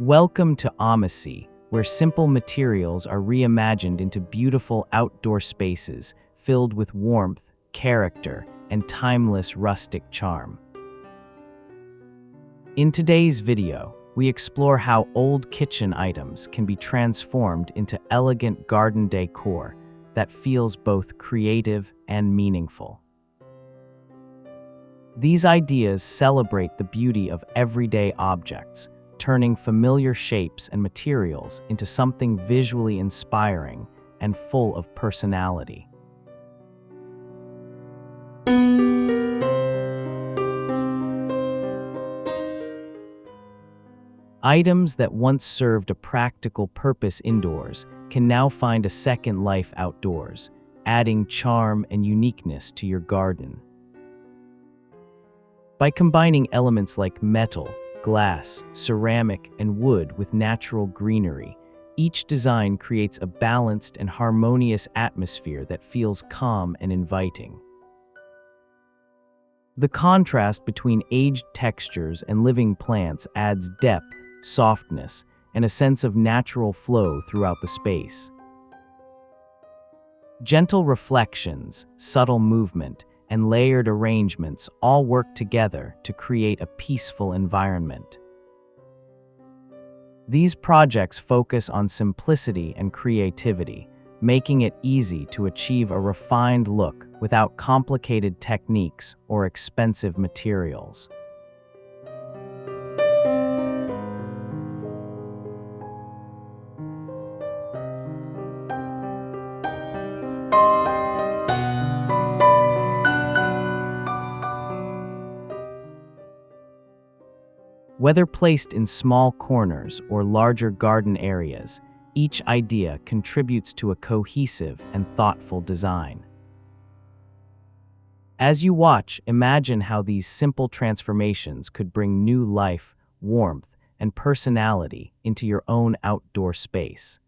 Welcome to Omasae, where simple materials are reimagined into beautiful outdoor spaces filled with warmth, character, and timeless rustic charm. In today's video, we explore how old kitchen items can be transformed into elegant garden decor that feels both creative and meaningful. These ideas celebrate the beauty of everyday objects, turning familiar shapes and materials into something visually inspiring and full of personality. Items that once served a practical purpose indoors can now find a second life outdoors, adding charm and uniqueness to your garden. By combining elements like metal, glass, ceramic, and wood with natural greenery, each design creates a balanced and harmonious atmosphere that feels calm and inviting. The contrast between aged textures and living plants adds depth, softness, and a sense of natural flow throughout the space. Gentle reflections, subtle movement, and layered arrangements all work together to create a peaceful environment. These projects focus on simplicity and creativity, making it easy to achieve a refined look without complicated techniques or expensive materials. Whether placed in small corners or larger garden areas, each idea contributes to a cohesive and thoughtful design. As you watch, imagine how these simple transformations could bring new life, warmth, and personality into your own outdoor space.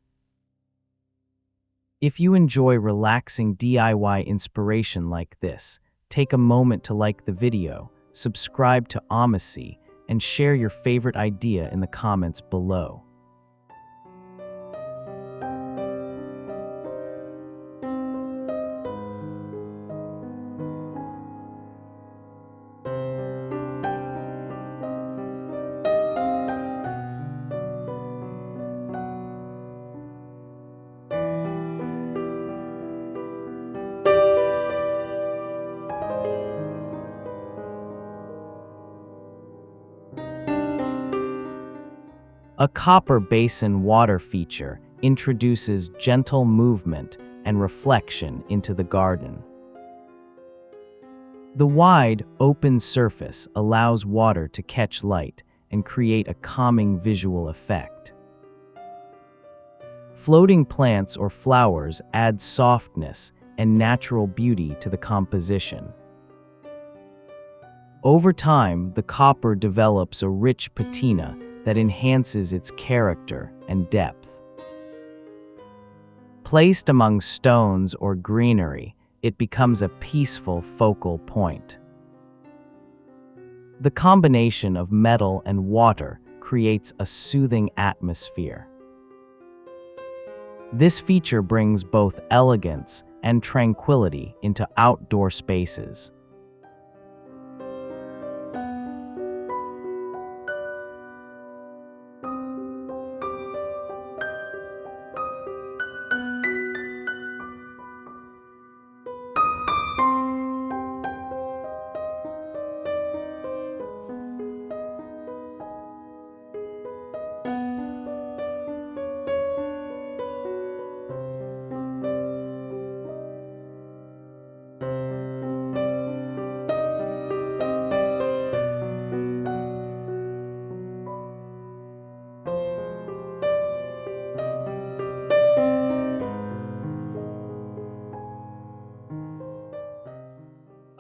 If you enjoy relaxing DIY inspiration like this, take a moment to like the video, subscribe to Omasae, and share your favorite idea in the comments below. A copper basin water feature introduces gentle movement and reflection into the garden. The wide, open surface allows water to catch light and create a calming visual effect. Floating plants or flowers add softness and natural beauty to the composition. Over time, the copper develops a rich patina that enhances its character and depth. Placed among stones or greenery, it becomes a peaceful focal point. The combination of metal and water creates a soothing atmosphere. This feature brings both elegance and tranquility into outdoor spaces.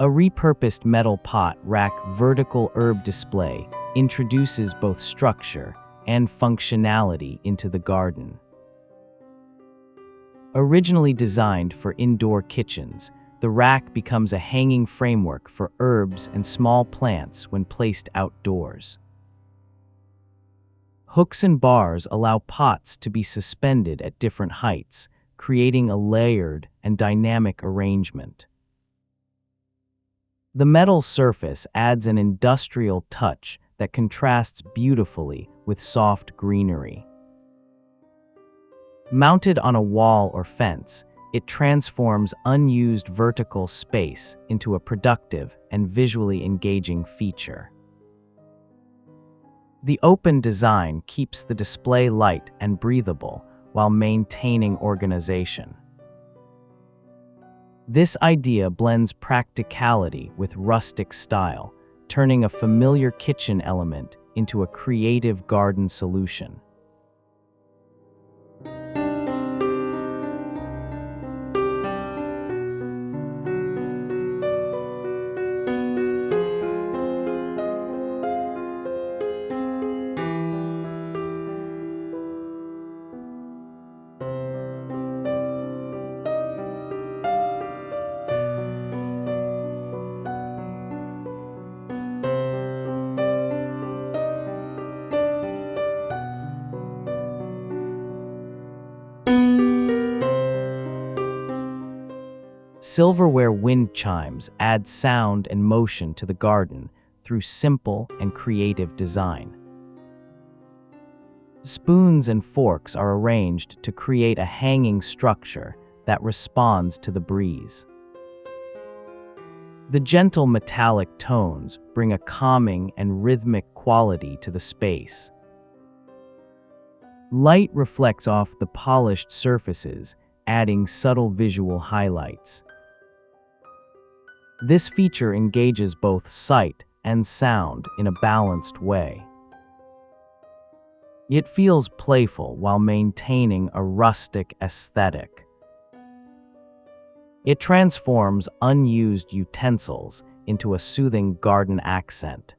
A repurposed metal pot rack vertical herb display introduces both structure and functionality into the garden. Originally designed for indoor kitchens, the rack becomes a hanging framework for herbs and small plants when placed outdoors. Hooks and bars allow pots to be suspended at different heights, creating a layered and dynamic arrangement. The metal surface adds an industrial touch that contrasts beautifully with soft greenery. Mounted on a wall or fence, it transforms unused vertical space into a productive and visually engaging feature. The open design keeps the display light and breathable while maintaining organization. This idea blends practicality with rustic style, turning a familiar kitchen element into a creative garden solution. Silverware wind chimes add sound and motion to the garden through simple and creative design. Spoons and forks are arranged to create a hanging structure that responds to the breeze. The gentle metallic tones bring a calming and rhythmic quality to the space. Light reflects off the polished surfaces, adding subtle visual highlights. This feature engages both sight and sound in a balanced way. It feels playful while maintaining a rustic aesthetic. It transforms unused utensils into a soothing garden accent.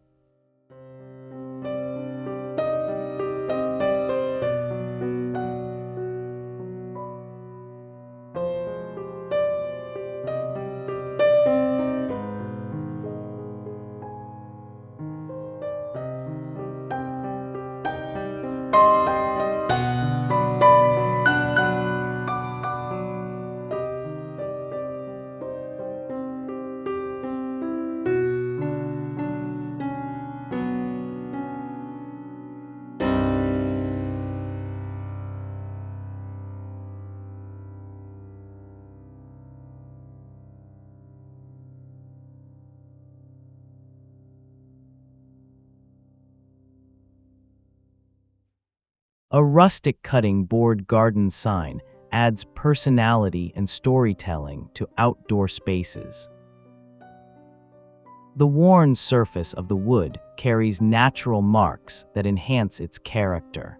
A rustic cutting board garden sign adds personality and storytelling to outdoor spaces. The worn surface of the wood carries natural marks that enhance its character.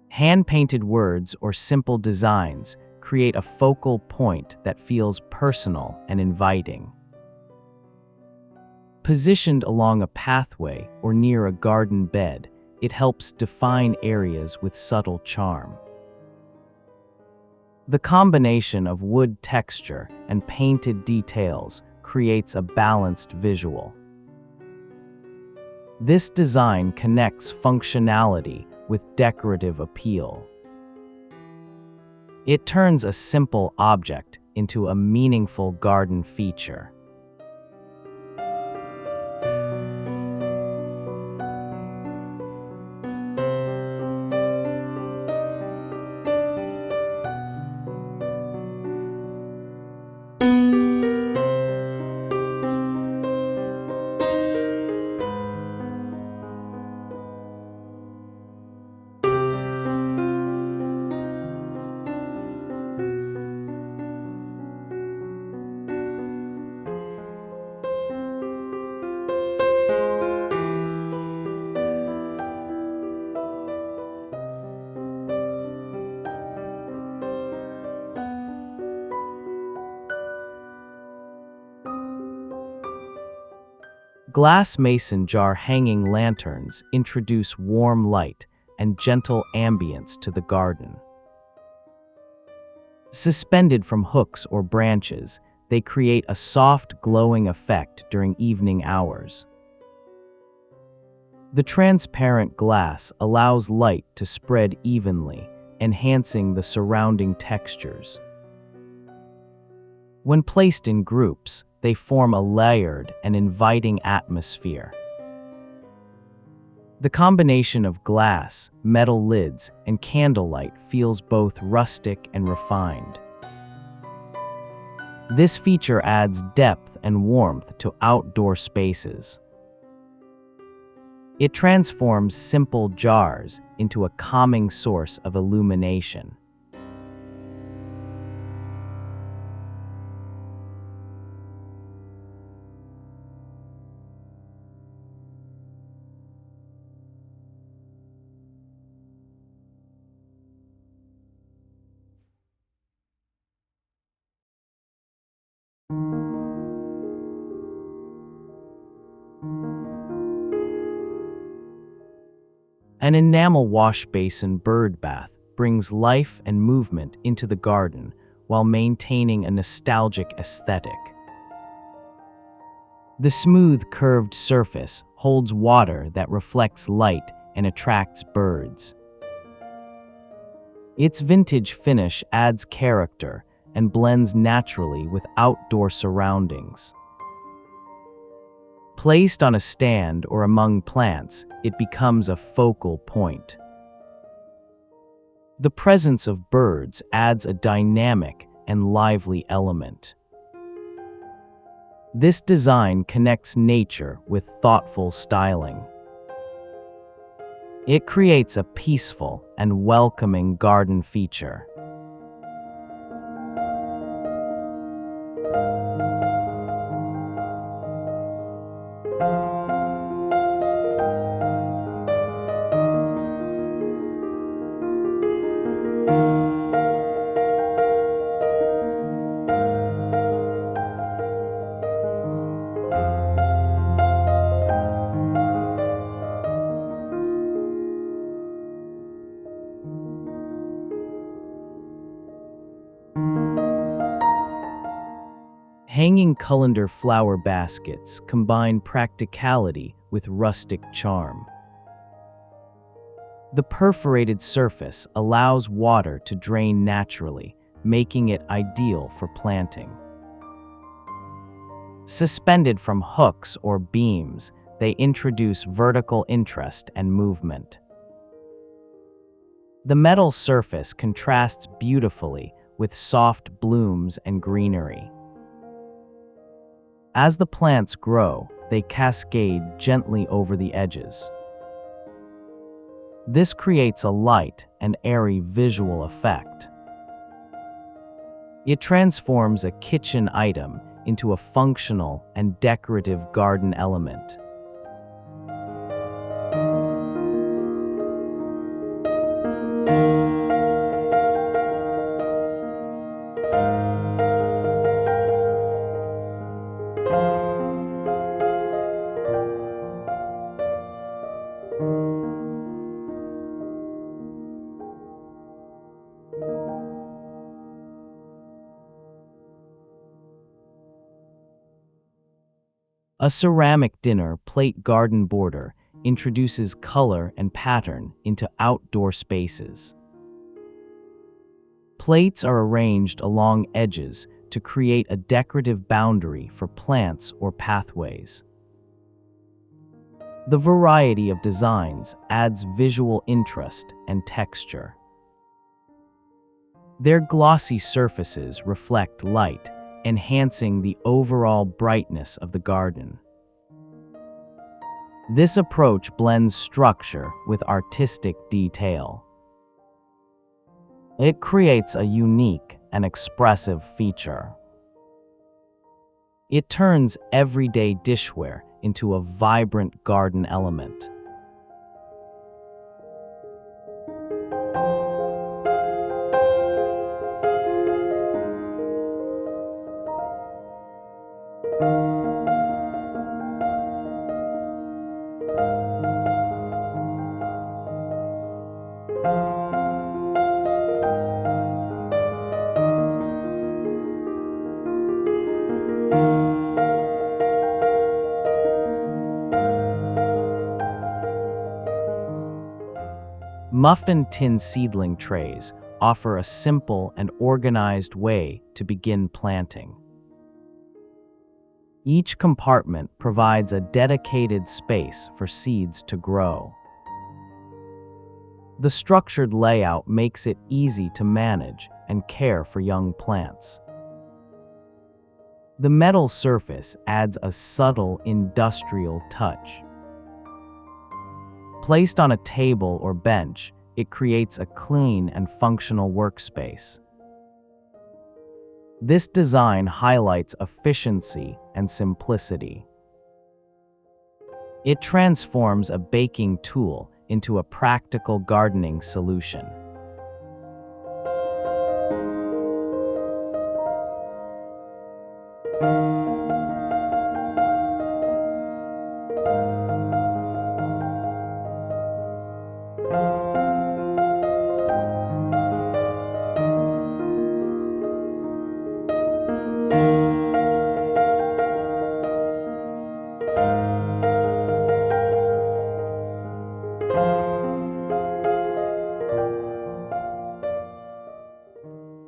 Hand-painted words or simple designs create a focal point that feels personal and inviting. Positioned along a pathway or near a garden bed, it helps define areas with subtle charm. The combination of wood texture and painted details creates a balanced visual. This design connects functionality with decorative appeal. It turns a simple object into a meaningful garden feature. Glass mason jar hanging lanterns introduce warm light and gentle ambience to the garden. Suspended from hooks or branches, they create a soft, glowing effect during evening hours. The transparent glass allows light to spread evenly, enhancing the surrounding textures. When placed in groups, they form a layered and inviting atmosphere. The combination of glass, metal lids, and candlelight feels both rustic and refined. This feature adds depth and warmth to outdoor spaces. It transforms simple jars into a calming source of illumination. An enamel wash basin Birdbath brings life and movement into the garden while maintaining a nostalgic aesthetic. The smooth, curved surface holds water that reflects light and attracts birds. Its vintage finish adds character and blends naturally with outdoor surroundings. Placed on a stand or among plants, it becomes a focal point. The presence of birds adds a dynamic and lively element. This design connects nature with thoughtful styling. It creates a peaceful and welcoming garden feature. Hanging colander flower baskets combine practicality with rustic charm. The perforated surface allows water to drain naturally, making it ideal for planting. Suspended from hooks or beams, they introduce vertical interest and movement. The metal surface contrasts beautifully with soft blooms and greenery. As the plants grow, they cascade gently over the edges. This creates a light and airy visual effect. It transforms a kitchen item into a functional and decorative garden element. A ceramic dinner plate garden border introduces color and pattern into outdoor spaces. Plates are arranged along edges to create a decorative boundary for plants or pathways. The variety of designs adds visual interest and texture. Their glossy surfaces reflect light, enhancing the overall brightness of the garden. This approach blends structure with artistic detail. It creates a unique and expressive feature. It turns everyday dishware into a vibrant garden element. Muffin tin seedling trays offer a simple and organized way to begin planting. Each compartment provides a dedicated space for seeds to grow. The structured layout makes it easy to manage and care for young plants. The metal surface adds a subtle industrial touch. Placed on a table or bench, it creates a clean and functional workspace. This design highlights efficiency and simplicity. It transforms a baking tool into a practical gardening solution.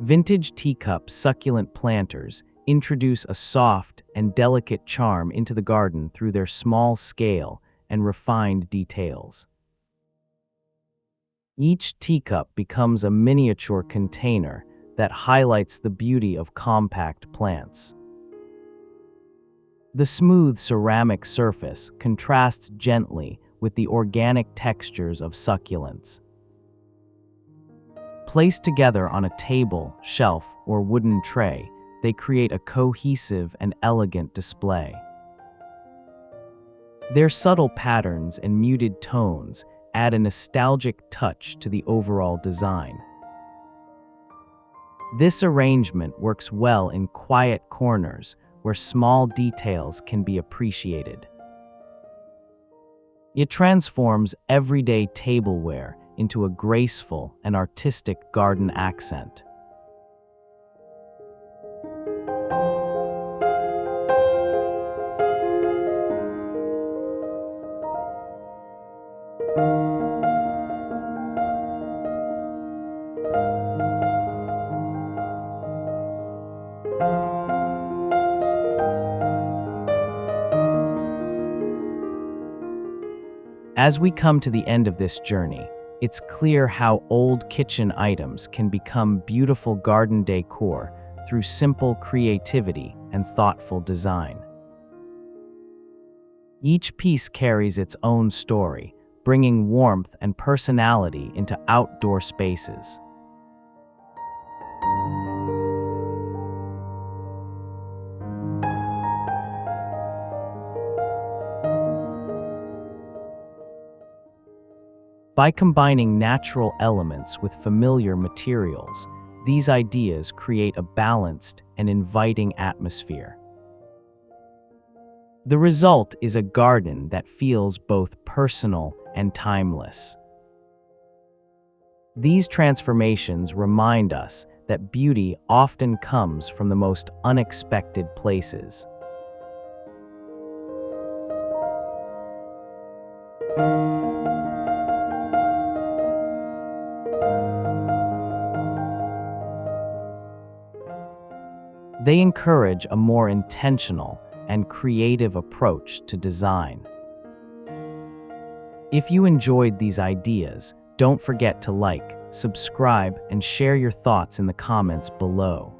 Vintage Teacup succulent planters introduce a soft and delicate charm into the garden through their small scale and refined details. Each teacup becomes a miniature container that highlights the beauty of compact plants. The smooth ceramic surface contrasts gently with the organic textures of succulents. Placed together on a table, shelf, or wooden tray, they create a cohesive and elegant display. Their subtle patterns and muted tones add a nostalgic touch to the overall design. This arrangement works well in quiet corners where small details can be appreciated. It transforms everyday tableware into a graceful and artistic garden accent. As we come to the end of this journey, it's clear how old kitchen items can become beautiful garden decor through simple creativity and thoughtful design. Each piece carries its own story, bringing warmth and personality into outdoor spaces. By combining natural elements with familiar materials, these ideas create a balanced and inviting atmosphere. The result is a garden that feels both personal and timeless. These transformations remind us that beauty often comes from the most unexpected places. They encourage a more intentional and creative approach to design. If you enjoyed these ideas, don't forget to like, subscribe, and share your thoughts in the comments below.